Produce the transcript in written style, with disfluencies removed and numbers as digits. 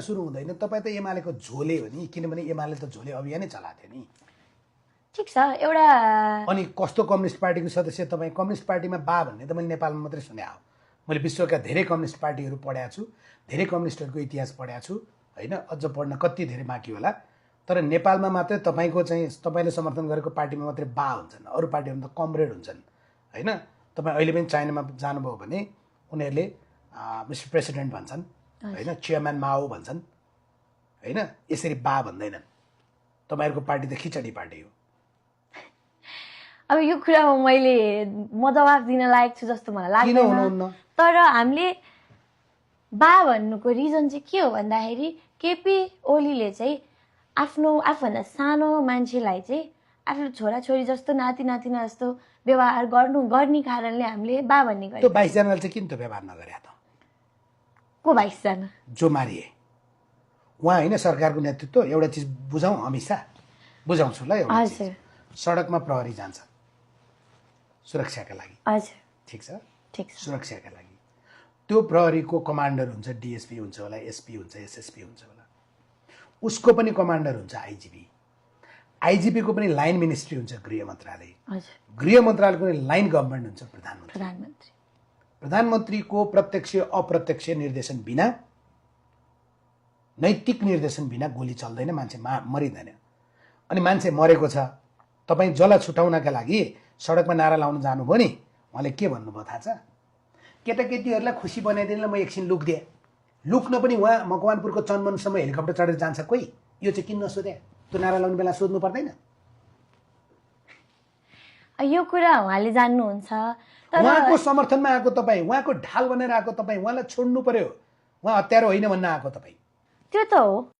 सुरु हुँदैन। तपाईँ त एमालेको झोले हो नि, किनभने एमाले त झोले अभियानै चलाएको थियो नि। ठिक छ, एउटा अनि कस्तो कम्युनिस्ट पार्टीको सदस्य तपाईँ? कम्युनिस्ट पार्टीमा बा भन्ने त मैले नेपालमा मात्रै सुने हो। मैले विश्वका धेरै कम्युनिस्ट पार्टीहरू पढाएको छु, धेरै कम्युनिस्टहरूको इतिहास पढाएको छु होइन, अझ पढ्न कति धेरै बाँकी होला। तर नेपालमा मात्रै तपाईँको चाहिँ तपाईँले समर्थन गरेको पार्टीमा मात्रै बा हुन्छन्, अरू पार्टीहरूमा त कमरेड हुन्छन् होइन। तपाईँ अहिले पनि चाइनामा जानुभयो भने उनीहरूले मिस्टर प्रेसिडेन्ट भन्छन् होइन, चेयरम्यान माओ भन्छन् होइन, यसरी बा भन्दैनन्। तपाईँहरूको पार्टी त खिचडी पार्टी हो। अब यो कुरामा म जवाफ दिन लायक छु जस्तो मलाई किन हुनुहुन्न? लाग्दैन। तर हामीले बा भन्नुको रिजन चाहिँ के हो भन्दाखेरि केपी ओलीले चाहिँ आफूभन्दा सानो मान्छेलाई चाहिँ आफ्नो छोराछोरी जस्तो नाति नातिना जस्तो व्यवहार गर्ने कारणले हामीले बा भन्ने त्यो गरेको। 22 जनाले चाहिँ किन त्यो व्यवहार नगरे त? को 22 जना? जो मारिए उहाँ होइन, सरकारको नेतृत्व। एउटा चिज बुझाउँ हमेसा, बुझाउँछु ल। एउटा चिज, हजुर सडकमा प्रहरी जान्छ सुरक्षाका लागि, हजुर ठिक छ, ठिक छ। सुरक्षाका लागि। त्यो प्रहरीको कमान्डर हुन्छ, डिएसपी हुन्छ होला, एसपी हुन्छ, एसएसपी हुन्छ होला, उसको पनि कमान्डर हुन्छ आइजिपी। आइजिपीको पनि लाइन मिनिस्ट्री हुन्छ गृह मन्त्रालय। हजुर, गृह मन्त्रालयको पनि लाइन गभर्मेन्ट हुन्छ प्रधानमन्त्री। प्रधानमन्त्रीको प्रत्यक्ष अप्रत्यक्ष निर्देशन बिना, नैतिक निर्देशन बिना गोली चल्दैन, मान्छे मरिँदैन। अनि मान्छे मरेको छ, तपाईँ जसलाई छुटाउनका लागि सडकमा नारा लाउन जानुभयो नि, उहाँले के भन्नुभयो थाहा छ? केटाकेटीहरूलाई खुसी बनाइदिनलाई म एकछिन लुक्दिएँ। लुक्न पनि उहाँ मकवानपुरको चनमनसम्म हेलिकप्टर चढेर जान्छ कोही? यो चाहिँ किन नसोधे? त्यो नारा लाउने बेला सोध्नु पर्दैन? यो कुरा उहाँले जान्नुहुन्छ। उहाँको समर्थनमा आएको तपाईँ, उहाँको ढाल बनेर आएको तपाईँ, उहाँलाई छोड्नु पर्यो। उहाँ हत्यारो होइन भन्न आएको तपाईँ। त्यो त हो।